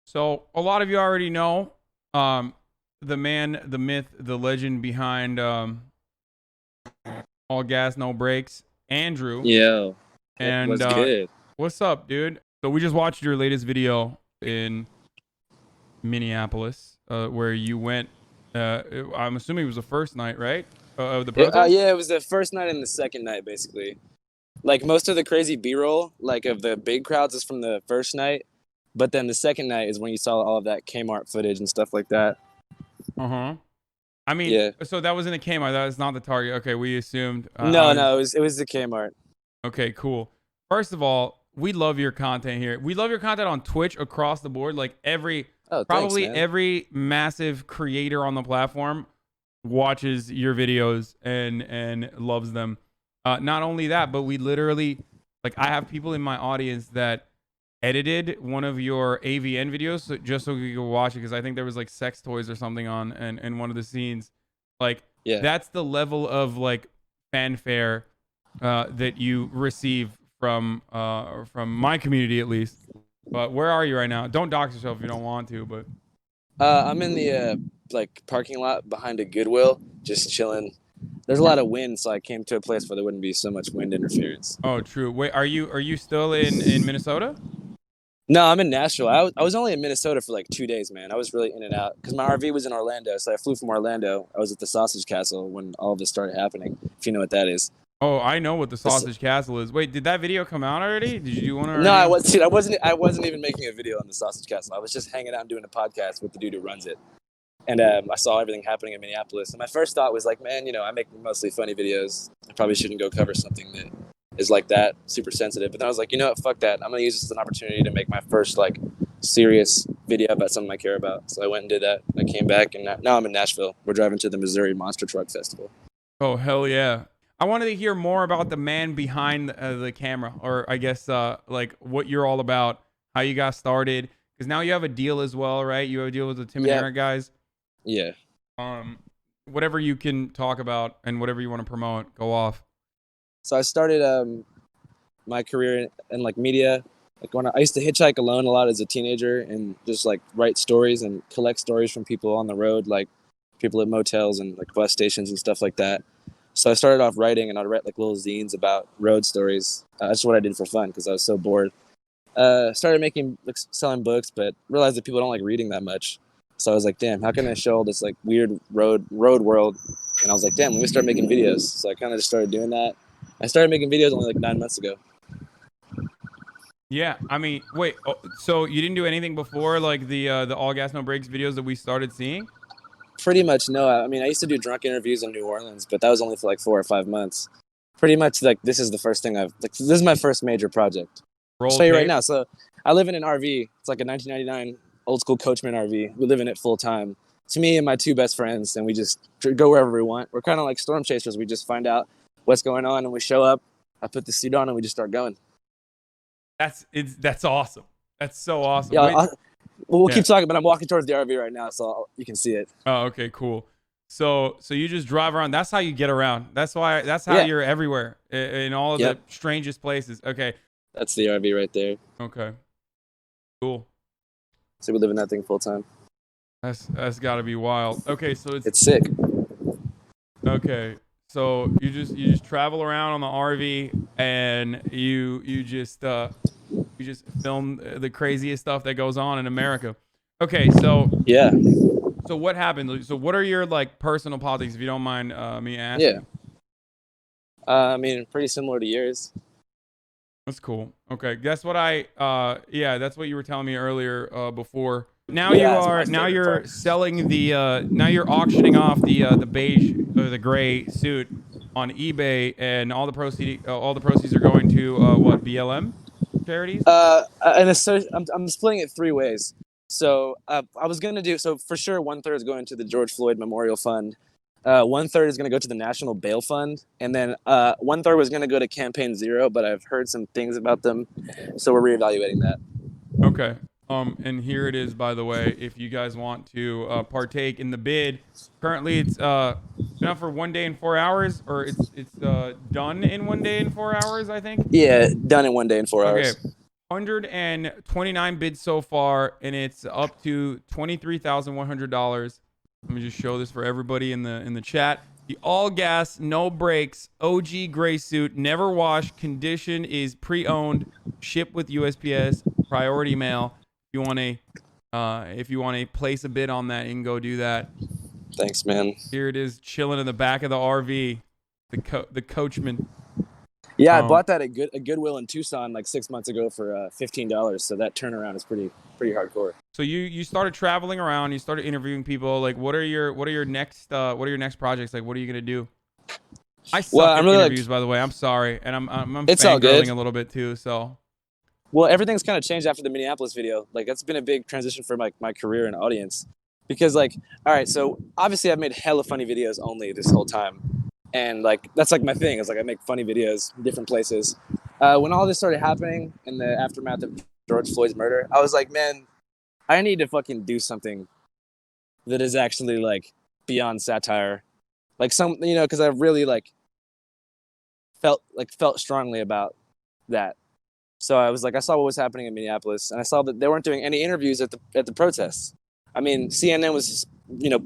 So a lot of you already know the man, the myth, the legend behind All Gas No Brakes, Andrew. Yo, And what's good? what's up, dude? So we just watched your latest video in Minneapolis, where you went. I'm assuming it was the first night, right? Of the protest. Yeah, it was the first night and the second night, basically. Like most of the crazy B-roll, like of the big crowds, is from the first night, but then the second night is when you saw all of that Kmart footage and stuff like that. I mean, Yeah. so that was in the Kmart. That was not the Target. Okay, we assumed. No, it was the Kmart. Okay, cool. First of all, we love your content here. We love your content on Twitch across the board. Like probably Thanks, man. every massive creator on the platform watches your videos and loves them. Not only that, but we literally, like, I have people in my audience that edited one of your AVN videos just so we could watch it, because I think there was like sex toys or something on in one of the scenes. Like, Yeah. that's the level of like fanfare that you receive from my community, at least. But where are you right now? Don't dox yourself if you don't want to, but I'm in the like parking lot behind a Goodwill, just chilling. There's a lot of wind, so I came to a place where there wouldn't be so much wind interference. oh, true. Wait, are you still in Minnesota? No, I'm in Nashville. I was only in Minnesota for like 2 days, man. I was really in and out because my RV was in Orlando, so I flew from Orlando. I was at the Sausage Castle when all of this started happening, if you know what that is. Oh, I know what the Sausage Castle is. Wait, did that video come out already? Did you want to? No, I wasn't even making a video on the Sausage Castle. I was just hanging out and doing a podcast with the dude who runs it. And I saw everything happening in Minneapolis. And my first thought was like, man, I make mostly funny videos. I probably shouldn't go cover something that is like that, super sensitive. But then I was like, you know what, fuck that. I'm going to use this as an opportunity to make my first like serious video about something I care about. So I went and did that. I came back, and now I'm in Nashville. We're driving to the Missouri Monster Truck Festival. Oh, hell yeah. I wanted to hear more about the man behind the camera, or I guess like what you're all about, how you got started. Because now you have a deal as well, right? You have a deal with the Tim and Eric guys. Yeah. Whatever you can talk about and whatever you want to promote, go off. So I started my career in like media. Like when I used to hitchhike alone a lot as a teenager and just like write stories and collect stories from people on the road, like people at motels and like bus stations and stuff like that. So I started off writing, and I'd write like little zines about road stories. That's what I did for fun because I was so bored. Started selling books, but realized that people don't like reading that much. So I was like, damn, how can I show all this like weird road world? And I was like, damn, let me start making videos. So I kind of just started doing that. I started making videos only like 9 months ago. Yeah, I mean, wait, so you didn't do anything before like the All Gas No Brakes videos that we started seeing? Pretty much no. I mean, I used to do drunk interviews in New Orleans, but that was only for like 4 or 5 months. Pretty much like this is the first thing this is my first major project. I'll show you right now. So I live in an RV. It's like a 1999 old school Coachman RV. We live in it full time. It's me and my 2 best friends, and we just go wherever we want. We're kind of like storm chasers. We just find out what's going on, and we show up. I put the suit on, and we just start going. That's awesome. That's so awesome. Yeah, we'll keep talking, but I'm walking towards the RV right now, so you can see it. Oh, okay, cool. So you just drive around. That's how you get around. That's how you're everywhere in all of the strangest places. Okay. That's the RV right there. Okay. Cool. So we live in that thing full time. That's got to be wild. Okay, so it's sick. Okay, so you just travel around on the RV, and you just film the craziest stuff that goes on in America. Okay, so yeah. So what happened? So what are your like personal politics, if you don't mind me asking? Yeah. I mean, pretty similar to yours. That's cool. Okay, that's what that's what you were telling me earlier before. Now you're selling now you're auctioning off the beige or the gray suit on eBay, and all the proceeds are going to what, BLM charities? I'm splitting it 3 ways. So I was gonna do for sure 1/3 is going to the George Floyd Memorial Fund. 1/3 is going to go to the National Bail Fund, and then 1/3 was going to go to Campaign Zero, but I've heard some things about them, so we're reevaluating that. Okay. And here it is, by the way, if you guys want to partake in the bid. Currently, it's enough for 1 day and 4 hours, or it's done in 1 day and 4 hours, I think. Yeah, done in 1 day and 4 hours. Okay. 129 bids so far, and it's up to $23,100. Let me just show this for everybody in the chat. The all gas, no brakes, OG gray suit, never washed, condition is pre-owned, shipped with USPS, priority mail. If you want to place a bid on that, you can go do that. Thanks, man. Here it is, chilling in the back of the RV, the coachman. Yeah, I bought that at Goodwill in Tucson like 6 months ago for $15. So that turnaround is pretty hardcore. So you started traveling around, you started interviewing people. Like, what are your next projects? Like, what are you gonna do? I suck at interviews, by the way. I'm sorry, and I'm it's all good. a little bit too. So, well, everything's kind of changed after the Minneapolis video. Like, that's been a big transition for my career and audience, because like, all right, so obviously I've made hella funny videos only this whole time, and like that's like my thing. Is like I make funny videos in different places. When all this started happening in the aftermath of George Floyd's murder, I was like, man, I need to fucking do something that is actually like beyond satire, like because I really like felt strongly about that. So I was like, I saw what was happening in Minneapolis, and I saw that they weren't doing any interviews at the protests. I mean, CNN was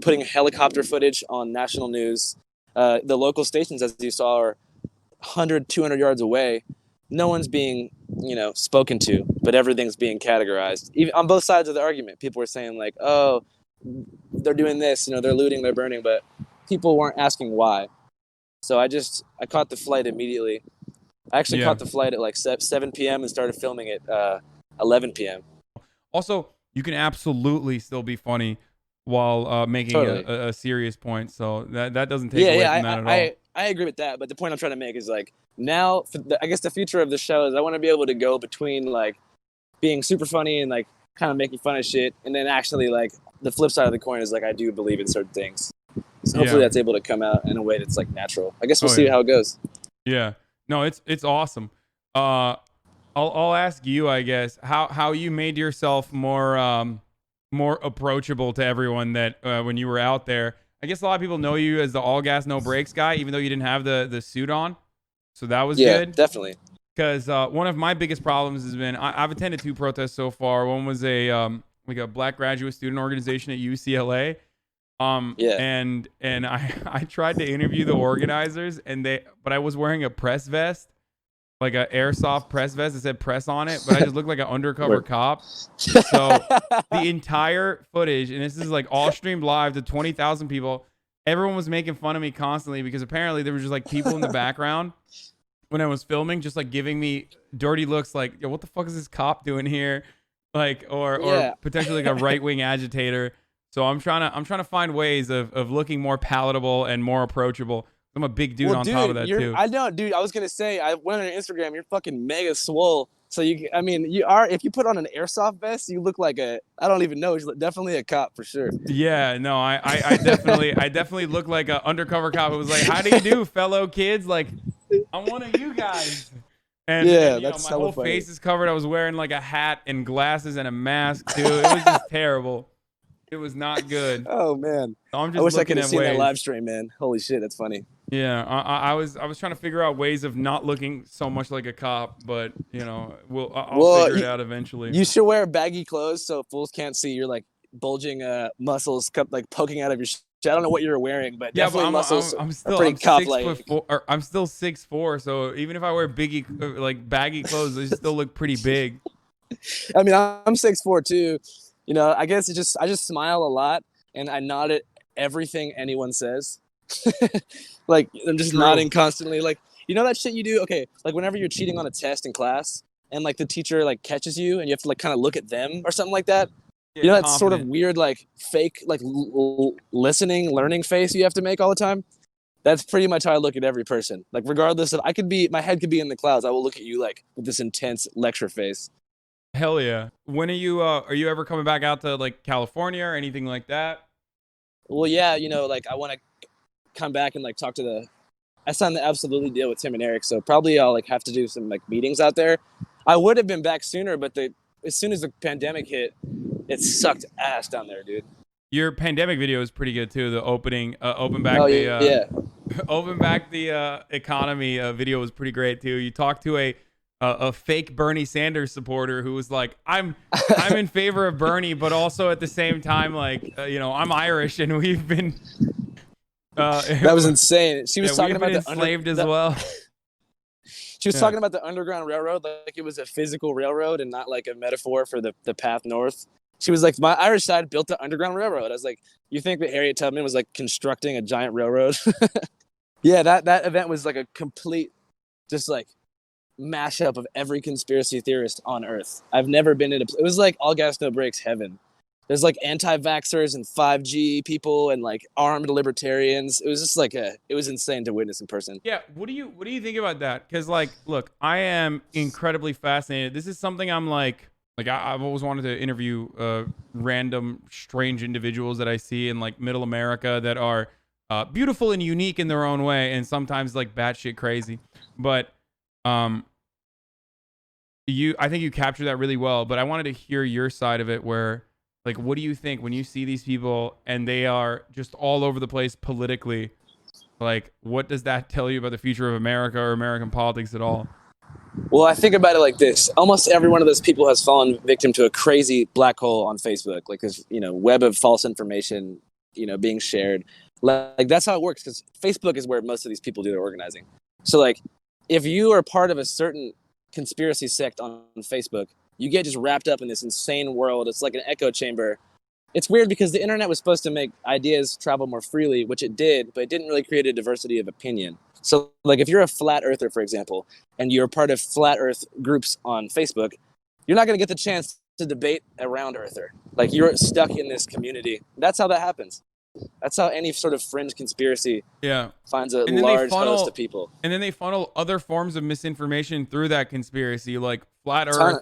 putting helicopter footage on national news. The local stations, as you saw, are 100, 200 yards away. No one's being spoken to, but everything's being categorized. Even on both sides of the argument, people were saying like, oh, they're doing this, they're looting, they're burning, but people weren't asking why. So I caught the flight immediately. I actually caught the flight at like 7 p.m. and started filming at 11 p.m. Also, you can absolutely still be funny while making a serious point. So that doesn't take away from that at all. I agree with that, but the point I'm trying to make is like now, I guess the future of the show is I want to be able to go between like being super funny and like kind of making fun of shit, and then actually like the flip side of the coin is like I do believe in certain things. So hopefully that's able to come out in a way that's like natural. I guess we'll see how it goes. Yeah, no, it's awesome. I'll ask you, I guess, how you made yourself more approachable to everyone that when you were out there. I guess a lot of people know you as the all gas, no brakes guy, even though you didn't have the suit on. So that was good. Yeah, definitely. Because one of my biggest problems has been I've attended 2 protests so far. One was a black graduate student organization at UCLA. And I tried to interview the organizers, but I was wearing a press vest, like an airsoft press vest that said press on it, but I just looked like an undercover cop. So the entire footage, and this is like all streamed live to 20,000 people, everyone was making fun of me constantly because apparently there were just like people in the background when I was filming, just like giving me dirty looks like, yo, what the fuck is this cop doing here? Like, or potentially like a right-wing agitator. So I'm trying to find ways of looking more palatable and more approachable. I'm a big dude top of that too. I know, dude. I was gonna say, I went on your Instagram. You're fucking mega swole. So you are. If you put on an airsoft vest, you look like I don't even know. You're definitely a cop for sure. Yeah, no, I definitely look like an undercover cop. It was like, how do you do, fellow kids? Like, I'm one of you guys. And that's my whole face is covered. I was wearing like a hat and glasses and a mask too. It was just terrible. It was not good. Oh man, so I wish I could have seen that live stream, man. Holy shit, that's funny. Yeah, I was trying to figure out ways of not looking so much like a cop, but I'll figure it out eventually. You should wear baggy clothes so fools can't see your like bulging muscles like poking out of your shit. I don't know what you're wearing, but definitely muscles. I'm still pretty cop-like. I'm still 6'4", so even if I wear baggy clothes, they still look pretty big. I mean, I'm 6'4" too. I guess I just smile a lot and I nod at everything anyone says. Like I'm just nodding constantly. Like, that shit you do? Okay, like whenever you're cheating on a test in class and like the teacher like catches you and you have to like kind of look at them or something like that. Yeah, that sort of weird like fake like learning face you have to make all the time. That's pretty much how I look at every person. Like regardless of my head could be in the clouds, I will look at you like with this intense lecture face. Hell yeah. When are you ever coming back out to like California or anything like that? Well, yeah, like I want to come back and like talk to I signed the absolutely deal with Tim and Eric, so probably I'll like have to do some like meetings out there. I would have been back sooner, but as soon as the pandemic hit, it sucked ass down there, dude. Your pandemic video is pretty good too. The open back the economy video was pretty great too. You talked to a fake Bernie Sanders supporter who was like, I'm in favor of Bernie, but also at the same time, like, you know, I'm Irish and we've been That was insane. She was yeah, talking we've been about enslaved as well. She was Yeah. talking about the Underground Railroad like it was a physical railroad and not like a metaphor for the path north. She was like, my Irish side built the Underground Railroad. I was like, you think that Harriet Tubman was like constructing a giant railroad? Yeah, that event was like a complete, just like mashup of every conspiracy theorist on Earth. I've never been in it was like all gas no brakes heaven. There's like anti-vaxxers and 5G people and like armed libertarians. It was just like it was insane to witness in person. Yeah, what do you think about that? Because like, look, I am incredibly fascinated. This is something I'm like I've always wanted to interview random strange individuals that I see in like middle America that are beautiful and unique in their own way, and sometimes like batshit crazy. But I think you captured that really well. But I wanted to hear your side of it, where like, what do you think when you see these people and they are just all over the place politically? Like, what does that tell you about the future of America or American politics at all? Well, I think about it like this. Almost every one of those people has fallen victim to a crazy black hole on Facebook, like this, web of false information, being shared. Like that's how it works, because Facebook is where most of these people do their organizing. So like, if you are part of a certain conspiracy sect on Facebook, you get just wrapped up in this insane world. It's like an echo chamber. It's weird because the internet was supposed to make ideas travel more freely, which it did, but it didn't really create a diversity of opinion. So like if you're a flat earther, for example, and you're part of flat earth groups on Facebook, you're not going to get the chance to debate a round earther. Like you're stuck in this community. That's how that happens. That's how any sort of fringe conspiracy finds a large host of people. And then they funnel other forms of misinformation through that conspiracy, like flat earth.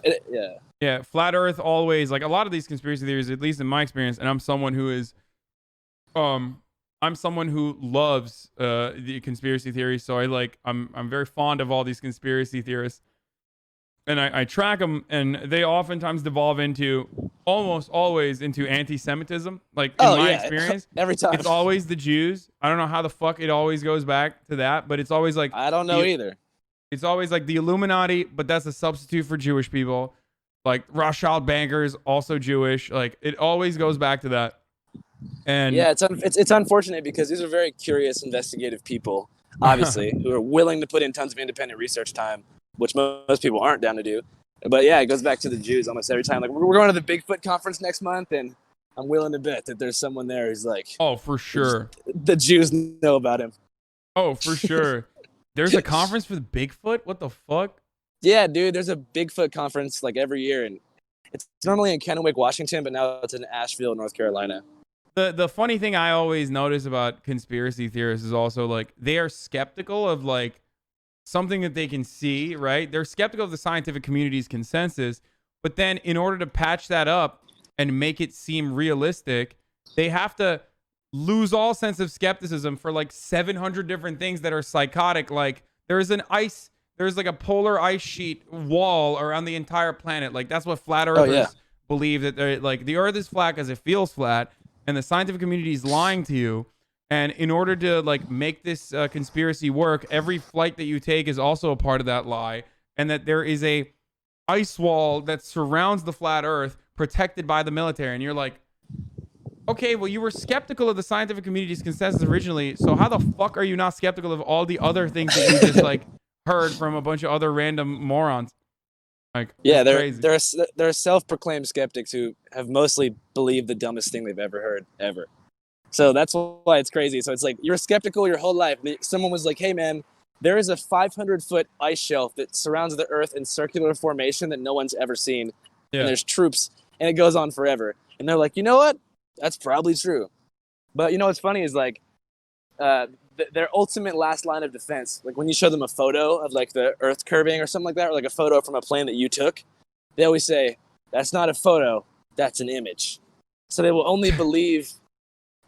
Yeah, flat earth always, like a lot of these conspiracy theories, at least in my experience, and I'm someone who loves the conspiracy theories, so I'm very fond of all these conspiracy theorists. And I track them, and they oftentimes devolve into almost always into anti-Semitism. Like in my experience, every time it's always the Jews. I don't know how the fuck it always goes back to that, but it's always like I don't know either. It's always like the Illuminati, but that's a substitute for Jewish people. Like Rothschild bankers, also Jewish. Like it always goes back to that. And yeah, it's unfortunate because these are very curious, investigative people, obviously, who are willing to put in tons of independent research time, which most people aren't down to do. But yeah, it goes back to the Jews almost every time. Like we're going to the Bigfoot conference next month, and I'm willing to bet that there's someone there who's like, oh, for sure, the Jews know about him. Oh, for sure. There's a conference for the Bigfoot? What the fuck? Yeah, dude, there's a Bigfoot conference like every year, and it's normally in Kennewick, Washington, but now it's in Asheville, North Carolina. The funny thing I always notice about conspiracy theorists is also like they are skeptical of like something that they can see, right? They're skeptical of the scientific community's consensus, but then in order to patch that up and make it seem realistic, they have to lose all sense of skepticism for like 700 different things that are psychotic. Like there's like a polar ice sheet wall around the entire planet. Like that's what flat earthers believe, that they're like the earth is flat because it feels flat, and the scientific community is lying to you. And in order to like make this conspiracy work, every flight that you take is also a part of that lie, and that there is a ice wall that surrounds the flat earth protected by the military. And you're like, okay, well, you were skeptical of the scientific community's consensus originally, so how the fuck are you not skeptical of all the other things that you just like heard from a bunch of other random morons? Like, yeah, they're self-proclaimed skeptics who have mostly believed the dumbest thing they've ever heard, ever. So that's why it's crazy. So it's like you're skeptical your whole life. Someone was like, hey, man, there is a 500-foot ice shelf that surrounds the Earth in circular formation that no one's ever seen. Yeah. And there's troops, and it goes on forever. And they're like, you know what? That's probably true. But you know what's funny is like their ultimate last line of defense, like when you show them a photo of like the Earth curving or something like that, or like a photo from a plane that you took, they always say, that's not a photo, that's an image. So they will only believe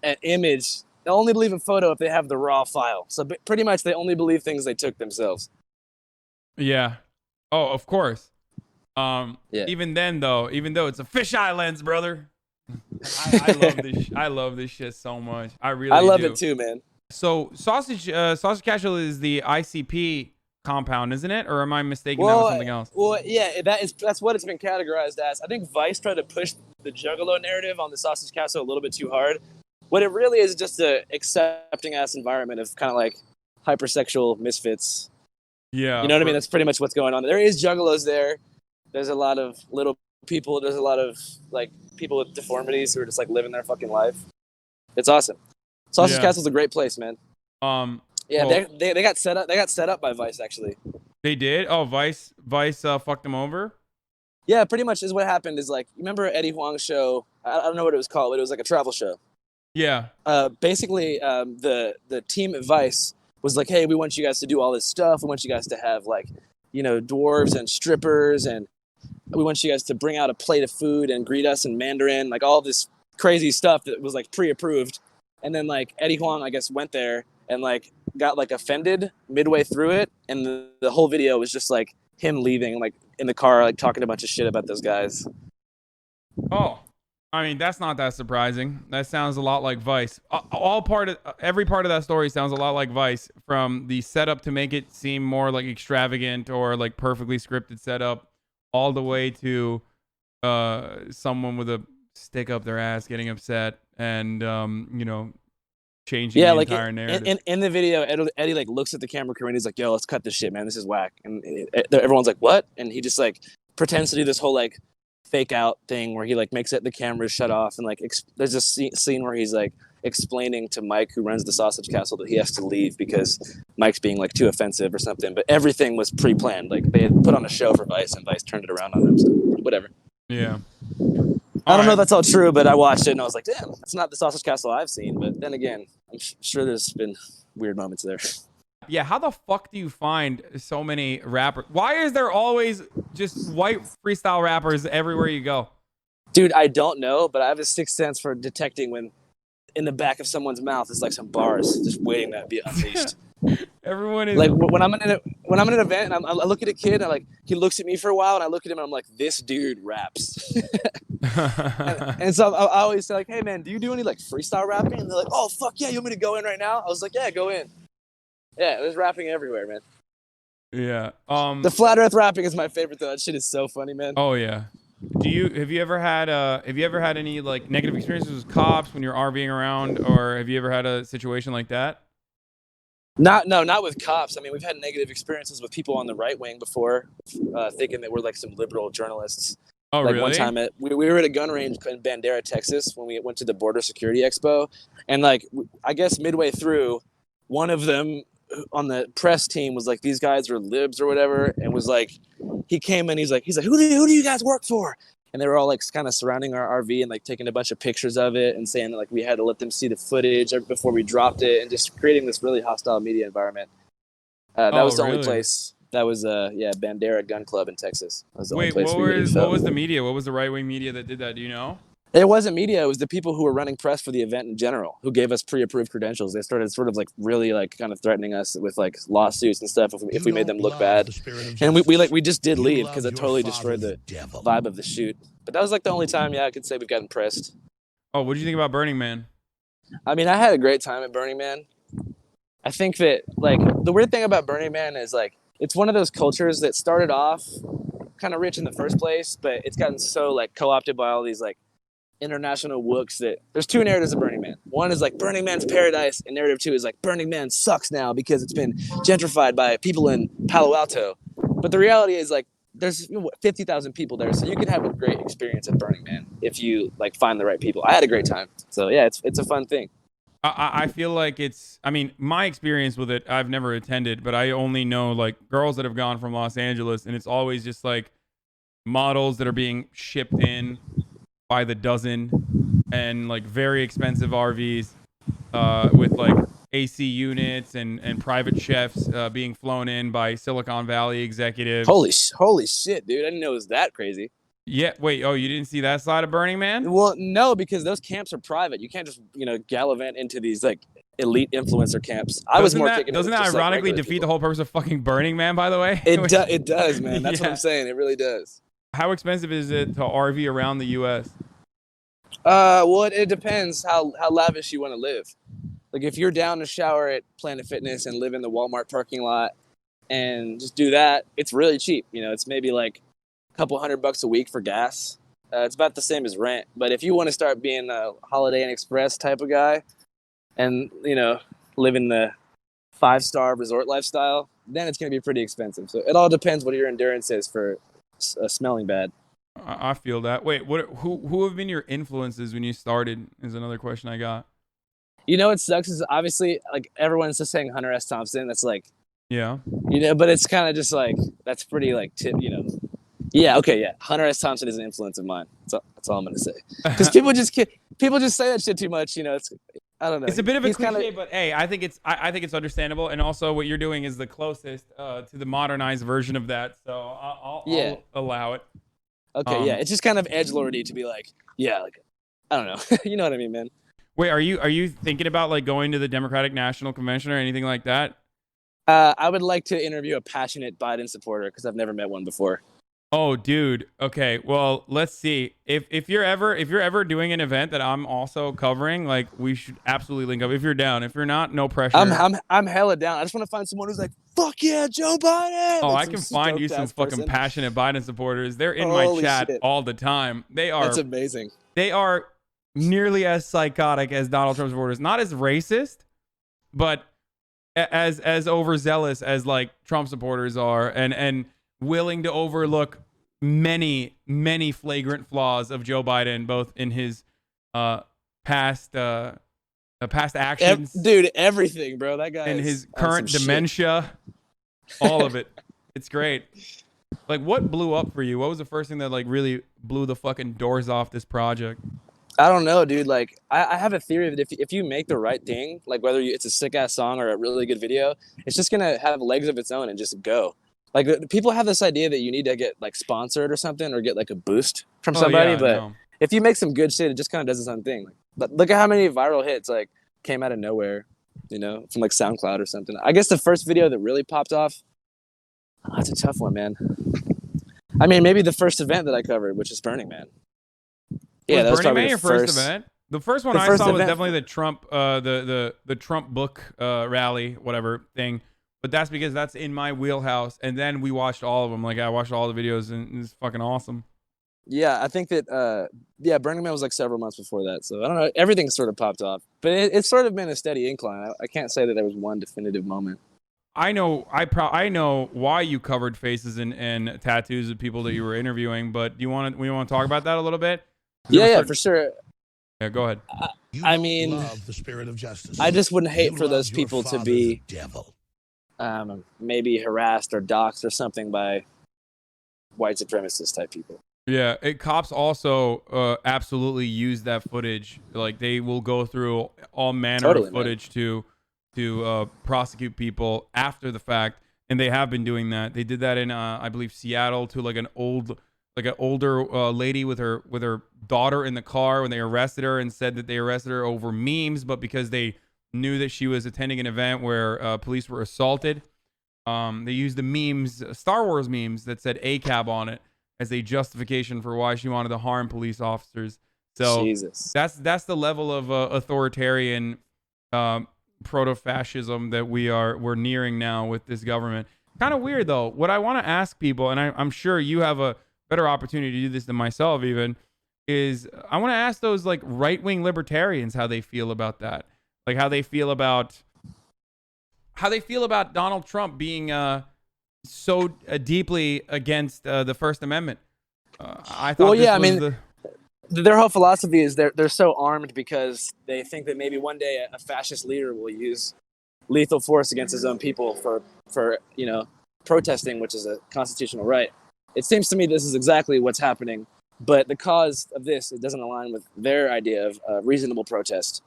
an image. They'll only believe a photo if they have the raw file. So pretty much they only believe things they took themselves. Yeah. Oh, of course. Even then though, even though it's a fisheye lens, brother. I love this shit so much. I love it too, man. So Sausage Casual is the ICP compound, isn't it? Or am I mistaking that with something else? Well, yeah, that's what it's been categorized as. I think Vice tried to push the Juggalo narrative on the Sausage Castle a little bit too hard. What it really is just a accepting ass environment of kind of like hypersexual misfits. Yeah. You know what I mean? That's pretty much what's going on. There is Juggalos there. There's a lot of little people. There's a lot of like people with deformities who are just like living their fucking life. It's awesome. Sausage Castle's a great place, man. Yeah, well, they got set up. They got set up by Vice, actually. They did? Oh, Vice fucked them over? Yeah, pretty much is what happened. Is like, you remember Eddie Huang's show? I don't know what it was called, but it was like a travel show. Yeah. Basically, the team at Vice was like, hey, we want you guys to do all this stuff. We want you guys to have like, dwarves and strippers, and we want you guys to bring out a plate of food and greet us in Mandarin, like all this crazy stuff that was like pre-approved. And then like Eddie Huang, I guess, went there and like got like offended midway through it, and the whole video was just like him leaving, like in the car, like talking a bunch of shit about those guys. Oh, I mean, that's not that surprising. That sounds a lot like Vice. Every part of that story sounds a lot like Vice, from the setup to make it seem more like extravagant or like perfectly scripted setup, all the way to someone with a stick up their ass getting upset and changing the entire narrative. In the video, Eddie like looks at the camera crew and he's like, yo, let's cut this shit, man. This is whack. And everyone's like, what? And he just like pretends to do this whole like fake out thing where he like makes it the cameras shut off, and like there's this scene where he's like explaining to Mike, who runs the Sausage Castle, that he has to leave because Mike's being like too offensive or something. But everything was pre-planned. Like they had put on a show for Vice, and Vice turned it around on him. So whatever. Yeah. I don't know if that's all true, but I watched it and I was like, damn, it's not the Sausage Castle I've seen. But then again, I'm sure there's been weird moments there. Yeah, how the fuck do you find so many rappers? Why is there always just white freestyle rappers everywhere you go? Dude, I don't know, but I have a sixth sense for detecting when in the back of someone's mouth is like some bars just waiting to be unleashed. Everyone is like when I'm in an event and I look at a kid and he looks at me for a while and I look at him and I'm like, this dude raps. and so I always say like, hey man, do you do any like freestyle rapping? And they're like, oh fuck yeah, you want me to go in right now? I was like, yeah, go in. Yeah, there's rapping everywhere, man. Yeah. The flat earth rapping is my favorite though. That shit is so funny, man. Oh yeah. Have you ever had any like negative experiences with cops when you're RVing around, or have you ever had a situation like that? Not with cops. I mean, we've had negative experiences with people on the right wing before, thinking that we're like some liberal journalists. Oh, like really? One time we were at a gun range in Bandera, Texas, when we went to the Border Security Expo, and like I guess midway through, one of them on the press team was like, these guys are libs or whatever, and was like, he came in, he's like, who do you guys work for? And they were all like kind of surrounding our RV and like taking a bunch of pictures of it and saying that, like, we had to let them see the footage before we dropped it, and just creating this really hostile media environment. That was the only place. That was Bandera Gun Club in Texas. That was the only place what was the media? What was the right-wing media that did that? Do you know? It wasn't media. It was the people who were running press for the event in general, who gave us pre-approved credentials. They started sort of like really like kind of threatening us with like lawsuits and stuff if we made them look bad. And we just did leave because it totally destroyed the vibe of the shoot. But that was like the only time, I could say we've gotten pressed. Oh, what did you think about Burning Man? I mean, I had a great time at Burning Man. I think that like the weird thing about Burning Man is like it's one of those cultures that started off kind of rich in the first place, but it's gotten so like co-opted by all these like international wooks that there's two narratives of Burning Man. One is like Burning Man's paradise, and narrative two is like Burning Man sucks now because it's been gentrified by people in Palo Alto. But the reality is like there's 50,000 people there, so you can have a great experience at Burning Man if you like find the right people. I had a great time, so yeah, it's a fun thing. I feel like my experience with it, I've never attended, but I only know like girls that have gone from Los Angeles, and it's always just like models that are being shipped in by the dozen, and like very expensive RVs with like AC units and private chefs being flown in by Silicon Valley executives. Holy shit, dude. I didn't know it was that crazy. Yeah, wait, oh, you didn't see that side of Burning Man? Well, no, because those camps are private. You can't just, gallivant into these like elite influencer camps. Doesn't that ironically defeat the whole purpose of fucking Burning Man, by the way? It does, man. That's what I'm saying. It really does. How expensive is it to RV around the US? Well, it depends how lavish you want to live. Like if you're down to shower at Planet Fitness and live in the Walmart parking lot and just do that. It's really cheap. You know, it's maybe like a couple $100 a week for gas. It's about the same as rent. But if you want to start being a Holiday Inn Express type of guy and, you know, living the 5-star resort lifestyle, then it's going to be pretty expensive. So it all depends what your endurance is for smelling bad. I feel that. Wait, who have been your influences when you started is another question I got. You know what sucks is obviously like everyone's just saying Hunter S. Thompson. That's like, Yeah. you know, but it's kind of just like, that's pretty like, you know. Yeah, okay, yeah. Hunter S. Thompson is an influence of mine. That's all I'm going to say. Because people just say that shit too much, you know. It's, I don't know. It's a bit of a cliche, but hey, I think it's understandable. And also what you're doing is the closest to the modernized version of that. So I'll allow it. Okay, yeah. It's just kind of edgelordy to be like, yeah, like, I don't know. You know what I mean, man? Wait, are you thinking about like going to the Democratic National Convention or anything like that? I would like to interview a passionate Biden supporter because I've never met one before. Oh, dude. Okay. Well, let's see. If you're ever doing an event that I'm also covering, like we should absolutely link up. If you're down. If you're not, no pressure. I'm hella down. I just want to find someone who's like, fuck yeah, Joe Biden. Oh, like I can find you some fucking passionate Biden supporters. They're in Holy my chat shit. all the time. That's amazing. They are nearly as psychotic as Donald Trump supporters. Not as racist, but as overzealous as like Trump supporters are, and willing to overlook many flagrant flaws of Joe Biden, both in his past actions, dude, everything, bro. That guy and his current dementia, all of it. It's great. Like, what blew up for you? What was the first thing that like really blew the fucking doors off this project? I don't know, dude. Like, I have a theory that if you make the right thing, like whether it's a sick ass song or a really good video, it's just gonna have legs of its own and just go. Like, people have this idea that you need to get like sponsored or something or get like a boost from somebody, but if you make some good shit, it just kind of does its own thing. Like, look at how many viral hits like came out of nowhere, you know, from like SoundCloud or something. I guess the first video that really popped off, that's a tough one, man. I mean, maybe the first event that I covered, which is Burning Man. Yeah, that was Burning probably Man your first event. The first one I saw was definitely the Trump, the Trump book rally, whatever thing. But that's because that's in my wheelhouse. And then we watched all of them. Like I watched all the videos, and it's fucking awesome. Yeah, I think that Burning Man was like several months before that. So I don't know. Everything sort of popped off, but it's sort of been a steady incline. I can't say that there was one definitive moment. I know why you covered faces and tattoos of people that you were interviewing, but we want to talk about that a little bit? Yeah, for sure. Yeah, go ahead. I mean, love the spirit of justice. I just wouldn't hate for those people to be devil. Maybe harassed or doxxed or something by white supremacist type people. Yeah, cops also absolutely use that footage. Like they will go through all manner of footage to prosecute people after the fact, and they have been doing that. They did that in I believe Seattle to like an older lady with her daughter in the car when they arrested her, and said that they arrested her over memes, but because they knew that she was attending an event where police were assaulted, they used the memes, Star Wars memes that said ACAB on it as a justification for why she wanted to harm police officers. So Jesus. that's the level of authoritarian proto-fascism that we're nearing now with this government. Kind of weird though. What I want to ask people, and I'm sure you have a better opportunity to do this than myself even, is I want to ask those like right-wing libertarians how they feel about that. Like how they feel about Donald Trump being so deeply against the First Amendment. I thought their whole philosophy is they're so armed because they think that maybe one day a fascist leader will use lethal force against his own people for protesting, which is a constitutional right. It seems to me this is exactly what's happening, but the cause of this, it doesn't align with their idea of reasonable protest.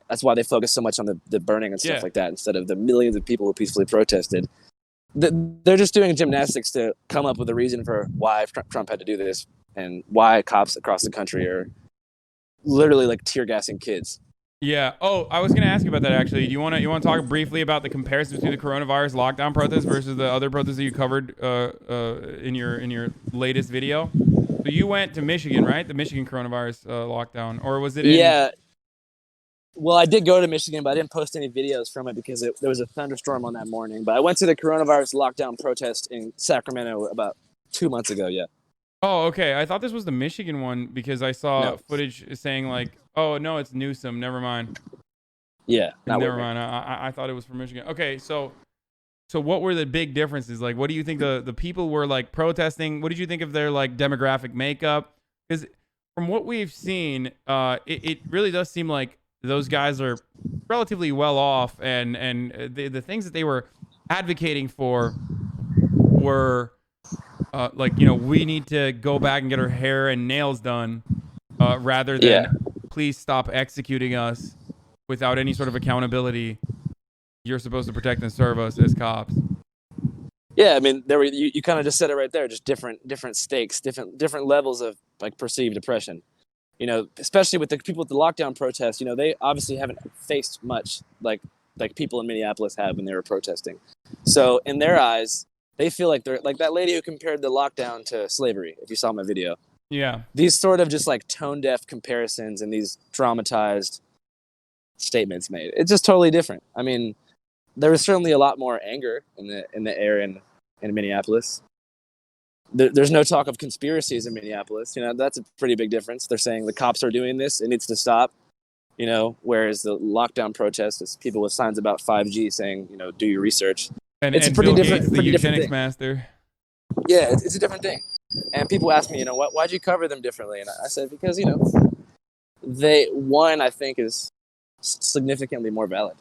That's why they focus so much on the burning and stuff like that instead of the millions of people who peacefully protested. They're just doing gymnastics to come up with a reason for why Trump had to do this and why cops across the country are literally like tear gassing kids. Yeah. Oh, I was going to ask you about that actually. Do you want to talk briefly about the comparison between the coronavirus lockdown protests versus the other protests that you covered in your latest video? So you went to Michigan, right? The Michigan coronavirus lockdown, or was it? Well, I did go to Michigan, but I didn't post any videos from it because there was a thunderstorm on that morning. But I went to the coronavirus lockdown protest in Sacramento about 2 months ago. Yeah. Oh, okay. I thought this was the Michigan one because I saw No. footage saying like, oh no, it's Newsom. Never mind. Yeah. Not Never working. mind. I thought it was from Michigan. Okay, so what were the big differences? Like, what do you think the people were like protesting? What did you think of their like demographic makeup? Because from what we've seen, it really does seem like those guys are relatively well off, and the things that they were advocating for were like, you know, we need to go back and get our hair and nails done, rather than Yeah. please stop executing us without any sort of accountability. You're supposed to protect and serve us as cops. Yeah. I mean, there were you kind of just said it right there. Just different stakes, different levels of like perceived oppression. You know, especially with the people at the lockdown protests. You know, they obviously haven't faced much like people in Minneapolis have when they were protesting. So in their eyes, they feel like they're like that lady who compared the lockdown to slavery. If you saw my video, Yeah. these sort of just like tone deaf comparisons and these dramatized statements made. It's just totally different. I mean, there was certainly a lot more anger in the air in Minneapolis. There's no talk of conspiracies in Minneapolis. You know, that's a pretty big difference. They're saying the cops are doing this, it needs to stop. You know, whereas the lockdown protests is people with signs about 5G saying, you know, do your research. It's a pretty Bill different, Gates, the pretty different eugenics thing. master. Yeah, it's a different thing. And people ask me, you know, why'd you cover them differently? And I said, because, you know, one, I think, is significantly more valid.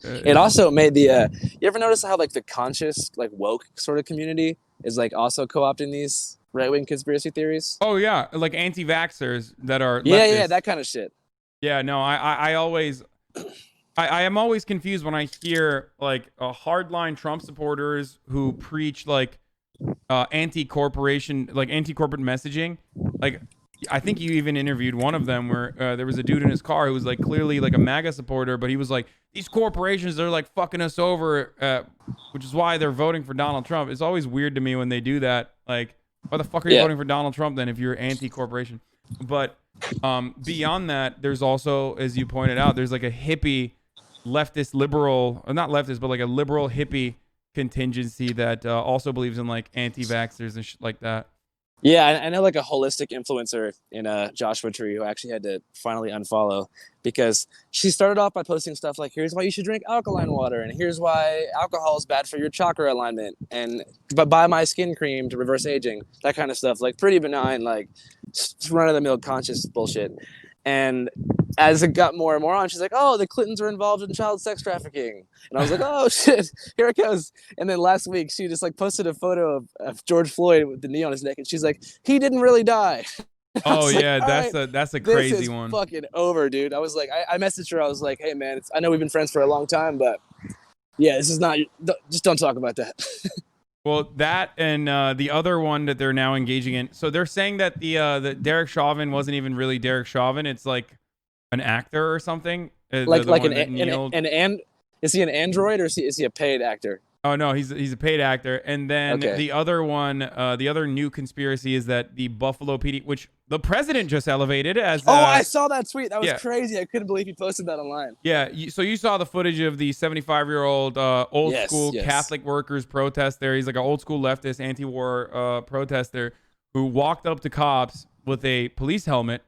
It also made the, you ever notice how, like, the conscious, like, woke sort of community is, like, also co-opting these right-wing conspiracy theories? Oh, yeah. Like anti-vaxxers that are Yeah, leftists. that kind of shit. Yeah, no, I always... I am always confused when I hear, like, hardline Trump supporters who preach, like, anti-corporation, like, anti-corporate messaging. Like, I think you even interviewed one of them where there was a dude in his car who was, like, clearly, like, a MAGA supporter, but he was like, these corporations, they're, like, fucking us over, which is why they're voting for Donald Trump. It's always weird to me when they do that. Like, why the fuck are you voting for Donald Trump then if you're anti-corporation? But beyond that, there's also, as you pointed out, there's, like, a hippie leftist liberal, or not leftist, but like a liberal hippie contingency that also believes in like anti-vaxxers and shit like that. Yeah, I know like a holistic influencer in Joshua Tree who actually had to finally unfollow because she started off by posting stuff like, here's why you should drink alkaline water, and here's why alcohol is bad for your chakra alignment, and but buy my skin cream to reverse aging, that kind of stuff, like pretty benign, like run-of-the-mill conscious bullshit. And as it got more and more on, she's like, oh, the Clintons are involved in child sex trafficking. And I was like, oh, shit, here it goes. And then last week, she just like posted a photo of George Floyd with the knee on his neck. And she's like, he didn't really die. Oh, yeah, like, that's a crazy this is one. Fucking over, dude. I was like, I messaged her. I was like, hey, man, I know we've been friends for a long time, but yeah, this is not, just don't talk about that. Well, that and the other one that they're now engaging in. So they're saying that the Derek Chauvin wasn't even really Derek Chauvin. It's like an actor or something. Like is he an android or is he a paid actor? Oh no, he's a paid actor. And then the other one, the other new conspiracy is that the Buffalo PD, which the president just elevated as. I saw that tweet. That was crazy. I couldn't believe he posted that online. Yeah, so you saw the footage of the 75-year-old old school Catholic workers protest there. He's like an old school leftist anti-war protester who walked up to cops with a police helmet.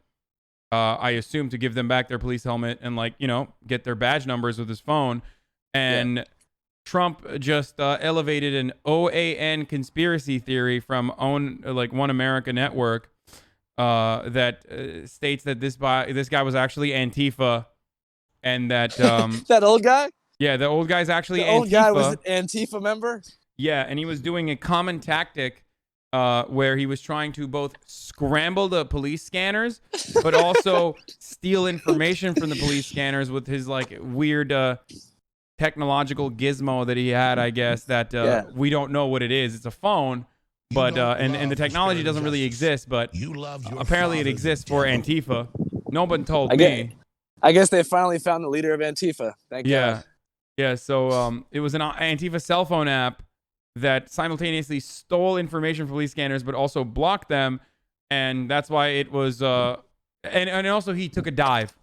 I assume to give them back their police helmet and, like, you know, get their badge numbers with his phone. And Trump just elevated an OAN conspiracy theory from One America Network that states that this guy was actually Antifa, and that that old guy. Yeah, the old guy's actually the Antifa. old guy was an Antifa member. Yeah, and he was doing a common tactic where he was trying to both scramble the police scanners, but also steal information from the police scanners with his like weird technological gizmo that he had, I guess, that we don't know what it is. It's a phone, but and the technology doesn't really exist, but apparently it exists for Antifa. No one told me. I guess they finally found the leader of Antifa. Thank God. Yeah, so it was an Antifa cell phone app that simultaneously stole information from police scanners, but also blocked them, and that's why it was. And also he took a dive,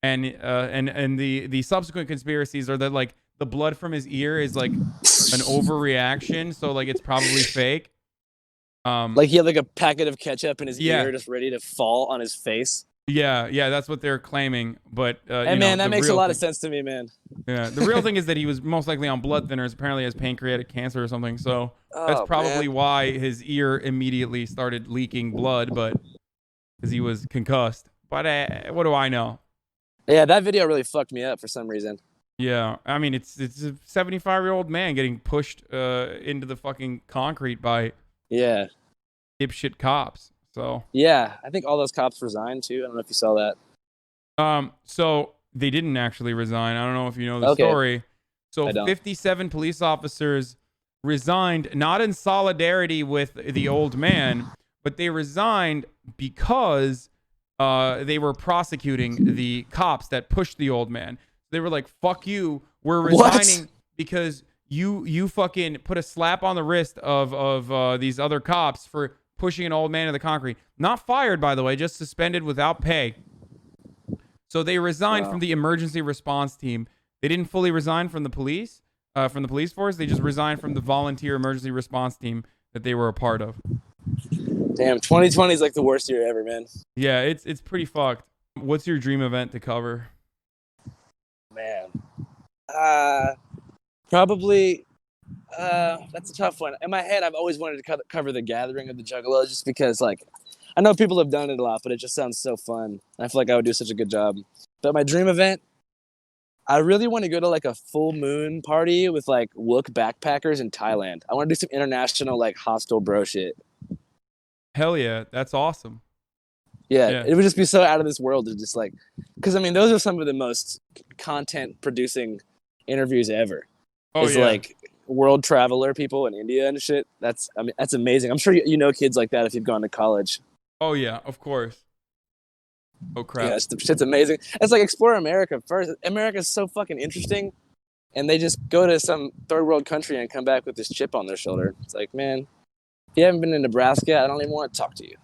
and the subsequent conspiracies are that like the blood from his ear is like an overreaction, so like it's probably fake. Like he had like a packet of ketchup in his Yeah. ear, just ready to fall on his face. Yeah, that's what they're claiming. But Hey man, that makes a lot of sense to me, man. Yeah, the real thing is that he was most likely on blood thinners. Apparently, has pancreatic cancer or something. So that's Oh probably man. why his ear immediately started leaking blood, but because he was concussed. But what do I know? Yeah, that video really fucked me up for some reason. Yeah, I mean, it's a 75-year-old man getting pushed into the fucking concrete by Yeah. dipshit cops. So Yeah, I think all those cops resigned too. I don't know if you saw that. so they didn't actually resign. I don't know if you know the Okay. story. So I don't. 57 police officers resigned, not in solidarity with the old man, but they resigned because they were prosecuting the cops that pushed the old man. They were like, "Fuck you, we're resigning What? because you fucking put a slap on the wrist of these other cops for pushing an old man in the concrete. Not fired, by the way, just suspended without pay." So they resigned from the emergency response team. They didn't fully resign from the police force. They just resigned from the volunteer emergency response team that they were a part of. Damn, 2020 is like the worst year ever, man. Yeah, it's pretty fucked. What's your dream event to cover? Man. Probably. That's a tough one. In my head, I've always wanted to cover the gathering of the Juggalos, just because, like, I know people have done it a lot, but it just sounds so fun. I feel like I would do such a good job. But my dream event, I really want to go to like a full moon party with like Wook backpackers in Thailand. I want to do some international like hostile bro shit. Hell yeah, that's awesome. Yeah, it would just be so out of this world to just like, because I mean, those are some of the most content producing interviews ever. Oh It's yeah. like world traveler people in India and shit. That's amazing. I'm sure you know kids like that if you've gone to college. Oh yeah, of course. Oh crap. Yeah, shit's amazing. It's like explore America first. America's so fucking interesting, and they just go to some third world country and come back with this chip on their shoulder. It's like, man, if you haven't been to Nebraska, I don't even want to talk to you.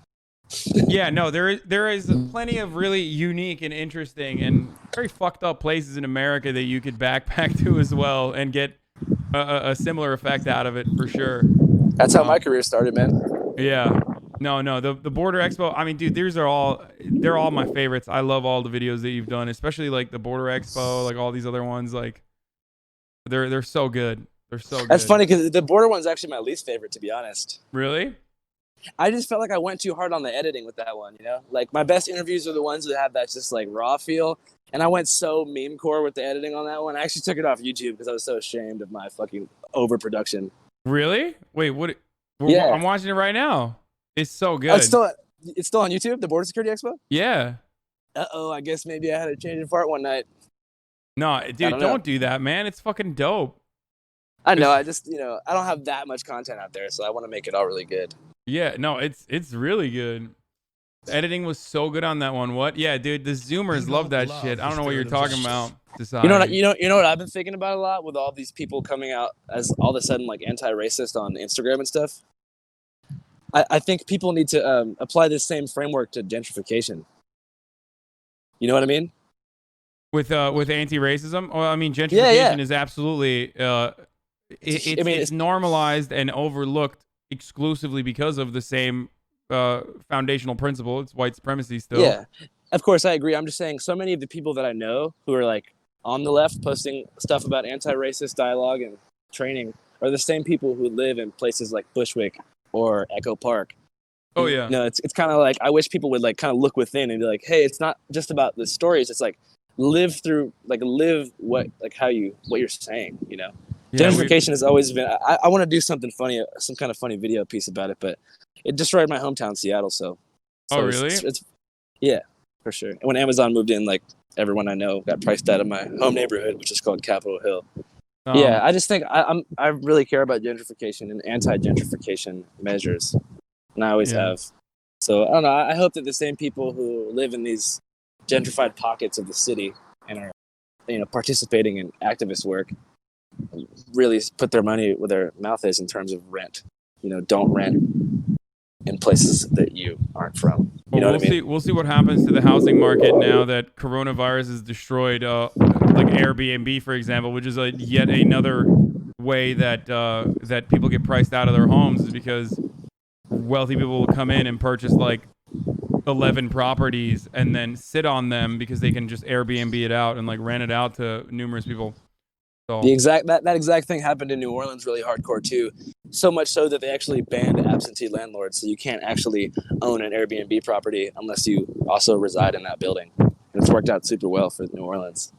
Yeah, no, there is plenty of really unique and interesting and very fucked up places in America that you could backpack to as well and get a similar effect out of it for sure. That's how my career started, man. Yeah. No, the Border Expo. I mean, dude, they're all my favorites. I love all the videos that you've done, especially like the Border Expo, like all these other ones. Like, they're so good. They're so good. That's funny because the border one's actually my least favorite, to be honest. Really? I just felt like I went too hard on the editing with that one, you know? Like, my best interviews are the ones that have that just, like, raw feel. And I went so meme-core with the editing on that one. I actually took it off YouTube because I was so ashamed of my fucking overproduction. Really? Wait, what? Yeah. I'm watching it right now. It's so good. Oh, it's still on YouTube, the Border Security Expo? Yeah. Uh-oh, I guess maybe I had a change of heart one night. No, dude, don't do that, man. It's fucking dope. I know. I just, I don't have that much content out there, so I want to make it all really good. Yeah, no, it's really good. The editing was so good on that one. What? Yeah, dude, the Zoomers love that shit. I don't know what you're talking about. Society. You know what I've been thinking about a lot with all these people coming out as all of a sudden like anti-racist on Instagram and stuff. I think people need to apply this same framework to gentrification. You know what I mean? With anti-racism? Well, I mean, gentrification is absolutely it's normalized and overlooked exclusively because of the same foundational principle. It's white supremacy still. Yeah, of course I agree. I'm just saying so many of the people that I know who are like on the left posting stuff about anti-racist dialogue and training are the same people who live in places like Bushwick or Echo Park. Oh yeah. No, it's kind of like I wish people would like kind of look within and be like, hey, it's not just about the stories. It's like live what you're saying. Yeah, gentrification has always been. I want to do something funny, some kind of funny video piece about it, but it destroyed my hometown, Seattle. So oh really? It's yeah, for sure. And when Amazon moved in, like everyone I know got priced out of my home neighborhood, which is called Capitol Hill. Yeah, I just think I really care about gentrification and anti-gentrification measures, and I always have. So I don't know. I hope that the same people who live in these gentrified pockets of the city and are, participating in activist work, really put their money where their mouth is in terms of rent. Don't rent in places that you aren't from. You Well, know what I mean? see. We'll see what happens to the housing market now that coronavirus has destroyed, like Airbnb, for example, which is yet another way that that people get priced out of their homes, is because wealthy people will come in and purchase like 11 properties and then sit on them because they can just Airbnb it out and like rent it out to numerous people. So That exact thing happened in New Orleans really hardcore too. So much so that they actually banned absentee landlords, so you can't actually own an Airbnb property unless you also reside in that building. And it's worked out super well for New Orleans.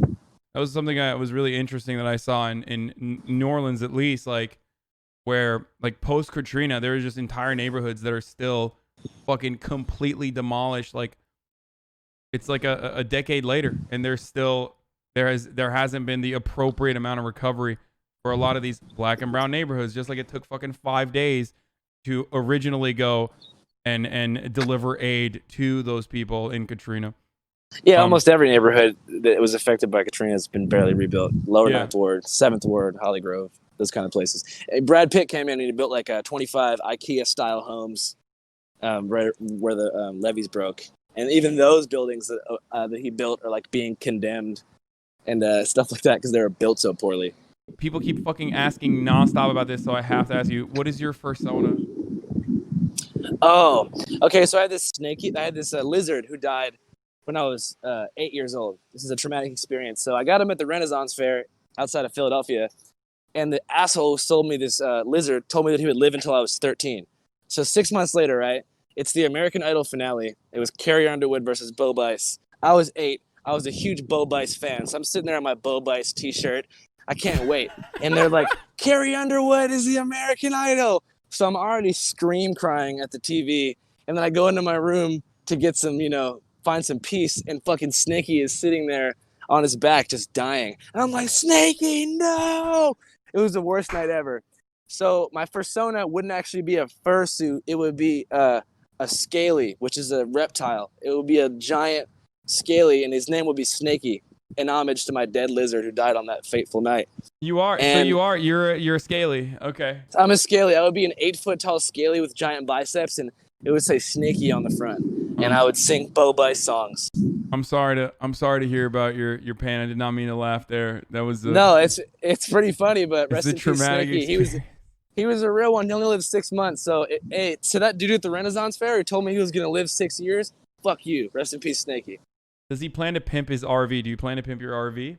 that was something that was really interesting that I saw in New Orleans, at least, like where like post Katrina, there are just entire neighborhoods that are still fucking completely demolished. Like it's like a decade later, and there's still there hasn't been the appropriate amount of recovery for a lot of these black and brown neighborhoods. Just like it took fucking 5 days to originally go and deliver aid to those people in Katrina. Yeah, almost every neighborhood that was affected by Katrina has been barely rebuilt. Lower Ninth Ward, 7th Ward, Holly Grove, those kind of places. Brad Pitt came in and he built like 25 IKEA-style homes right where the levees broke. And even those buildings that he built are like being condemned and stuff like that because they were built so poorly. People keep fucking asking nonstop about this, so I have to ask you, what is your persona? Oh, okay. So I had this lizard who died when I was 8 years old. This is a traumatic experience. So I got him at the Renaissance Fair outside of Philadelphia, and the asshole who sold me this lizard told me that he would live until I was 13. So 6 months later, right? It's the American Idol finale. It was Carrie Underwood versus Bo Bice. I was 8. I was a huge Bo Bice fan. So I'm sitting there in my Bo Bice t-shirt. I can't wait. And they're like, Carrie Underwood is the American Idol. So I'm already scream crying at the TV. And then I go into my room to get some, find some peace. And fucking Snakey is sitting there on his back just dying. And I'm like, Snakey, no! It was the worst night ever. So my persona wouldn't actually be a fursuit. It would be a scaly, which is a reptile. It would be a giant scaly, and his name would be Snakey, in homage to my dead lizard who died on that fateful night. You're a scaly. Okay. I'm a scaly. I would be an 8-foot tall scaly with giant biceps, and it would say Snakey on the front. And I would sing Bo Bice songs. I'm sorry to hear about your pain. I did not mean to laugh there. That was no, it's pretty funny, but rest in peace, Snakey. He was a real one. He only lived 6 months. So that dude at the Renaissance Fair who told me he was gonna live 6 years, fuck you. Rest in peace, Snakey. Does he plan to pimp his RV? Do you plan to pimp your RV?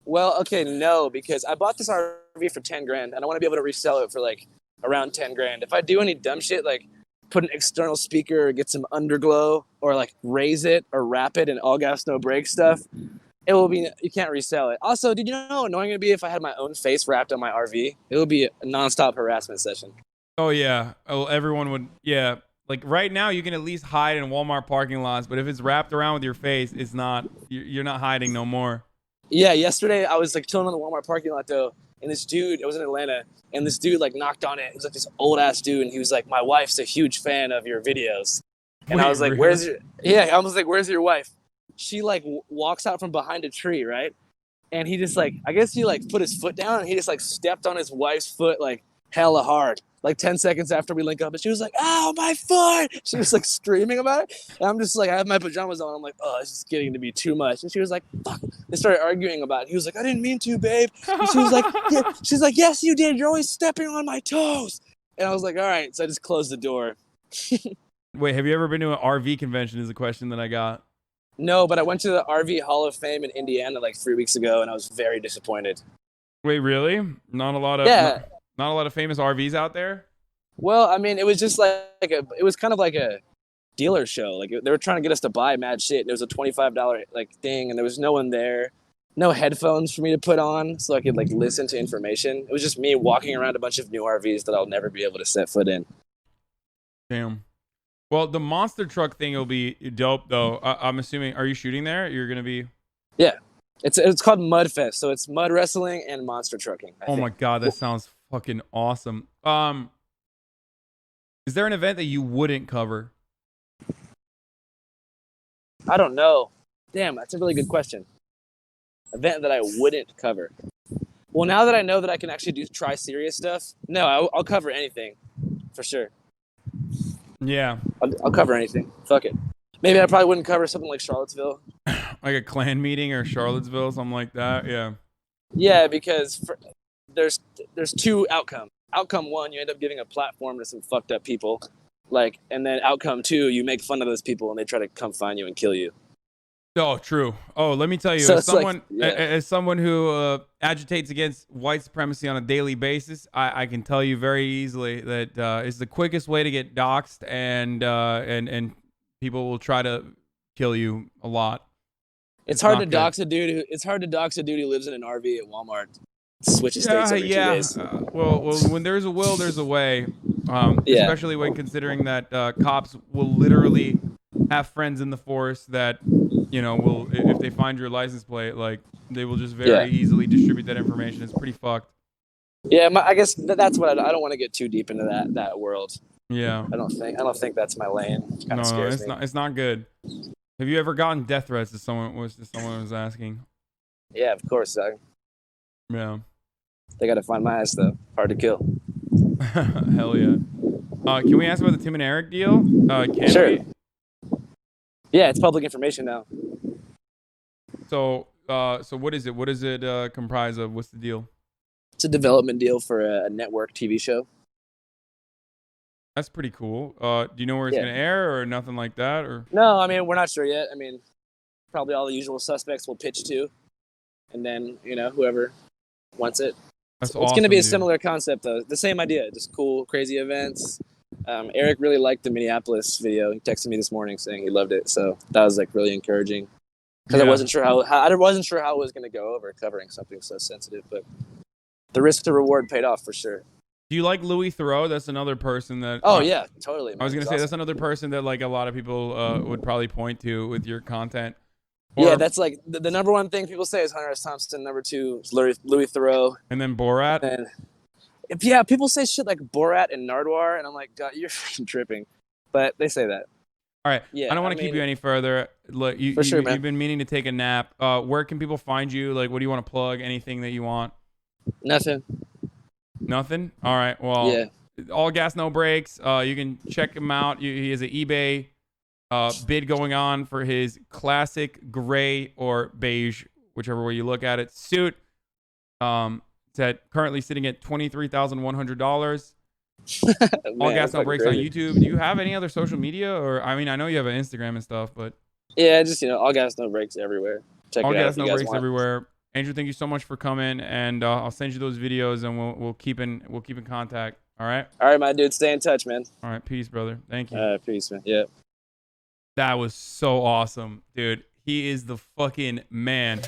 Well, okay, no, because I bought this RV for $10,000 and I want to be able to resell it for like around $10,000. If I do any dumb shit like put an external speaker or get some underglow or like raise it or wrap it in all gas no brake stuff, it will be, you can't resell it. Also, did you know how annoying it would be if I had my own face wrapped on my RV? It would be a nonstop harassment session. Oh yeah. Oh, everyone would. Yeah. Like right now, you can at least hide in Walmart parking lots, but if it's wrapped around with your face, it's not. You're not hiding no more. Yeah. Yesterday, I was like chilling on the Walmart parking lot though, and this dude, I was in Atlanta, and this dude like knocked on it. It was like this old ass dude, and he was like, "My wife's a huge fan of your videos." And I was like, really? I was like, "Where's your wife?" She like walks out from behind a tree, right? And he just like, I guess he like put his foot down and he just like stepped on his wife's foot like hella hard. Like 10 seconds after we link up, and she was like, "Ow, my foot!" She was like screaming about it. And I'm just like, I have my pajamas on. I'm like, "Oh, it's just getting to be too much." And she was like, "Fuck." They started arguing about it. He was like, "I didn't mean to, babe." And she was like, "Yeah." She's like, "Yes, you did. You're always stepping on my toes." And I was like, "All right." So I just closed the door. Wait, have you ever been to an RV convention? Is a question that I got. No, but I went to the RV Hall of Fame in Indiana like 3 weeks ago, and I was very disappointed. Wait, really? Not a lot of not a lot of famous RVs out there. Well, I mean, it was just it was kind of like a dealer show. Like they were trying to get us to buy mad shit. And it was a $25 like thing, and there was no one there, no headphones for me to put on so I could like listen to information. It was just me walking around a bunch of new RVs that I'll never be able to set foot in. Damn. Well, the monster truck thing will be dope, though. I'm assuming. Are you shooting there? You're gonna be. Yeah, it's called Mudfest, so it's mud wrestling and monster trucking. I think. My god, that sounds fucking awesome. Is there an event that you wouldn't cover? I don't know. Damn, that's a really good question. Event that I wouldn't cover. Well, now that I know that I can actually try serious stuff, no, I'll cover anything, for sure. Yeah. I'll cover anything. Fuck it. Maybe I probably wouldn't cover something like Charlottesville. Like a Klan meeting or Charlottesville, something like that. Yeah. Yeah, because there's two outcomes. Outcome one, you end up giving a platform to some fucked up people, like, and then outcome two, you make fun of those people and they try to come find you and kill you. Oh, true. Oh, let me tell you, So as it's like, someone yeah. as someone who agitates against white supremacy on a daily basis, I can tell you very easily that it's the quickest way to get doxxed, and people will try to kill you a lot. It's hard to not good. dox a dude who lives in an RV at Walmart. Switches states Yeah, every 2 yeah. days. Well, when there's a will, there's a way. Yeah. Especially when considering that cops will literally have friends in the force that, will, if they find your license plate, like, they will just very Yeah. easily distribute that information. It's pretty fucked. Yeah, I guess that's what I don't want to get too deep into that world. Yeah. I don't think that's my lane. It kind of No, scares it's me. not. It's not good. Have you ever gotten death threats? Someone was asking. Yeah, of course. Yeah. They got to find my ass though. Hard to kill. Hell yeah. Can we ask about the Tim and Eric deal? Can Sure. we? Yeah, it's public information now. So what is it? What does it comprise of? What's the deal? It's a development deal for a network TV show. That's pretty cool. Do you know where it's Yeah. gonna air or nothing like that? Or No, I mean, we're not sure yet. I mean, probably all the usual suspects will pitch to, and then whoever wants it. that's It's awesome, going to be a dude. similar concept though. The same idea, just cool, crazy events. Eric really liked the Minneapolis video. He texted me this morning saying he loved it, so that was like really encouraging. Because Yeah. I wasn't sure how it was going to go over covering something so sensitive, but the risk to reward paid off for sure. Do you like Louis Theroux? That's another person that. Oh yeah, totally. Man. I was gonna He's say that's awesome. another person that like a lot of people would probably point to with your content. Yeah, that's like the number one thing people say is Hunter S. Thompson. Number two is Louis Theroux. And then Borat. And yeah, people say shit like Borat and Nardwar, and I'm like, God, you're freaking tripping. But they say that. All right. Yeah, I don't want to keep you any further. Look, For sure, man. You've been meaning to take a nap. Where can people find you? Like, what do you want to plug? Anything that you want? Nothing. Nothing. All right. Well, Yeah. All gas, no brakes. You can check him out. He has an eBay bid going on for his classic gray or beige, whichever way you look at it, suit. It's currently sitting at $23,100. All gas, no brakes on YouTube. Do you have any other social media? Or I mean, I know you have an Instagram and stuff, but yeah, just all gas, no brakes everywhere. Check all it out. gas, if you no guys brakes want. everywhere. Andrew, thank you so much for coming, and I'll send you those videos, and we'll keep in contact. All right. All right, my dude. Stay in touch, man. All right. Peace, brother. Thank you. Peace, man. Yeah. That was so awesome, dude. He is the fucking man.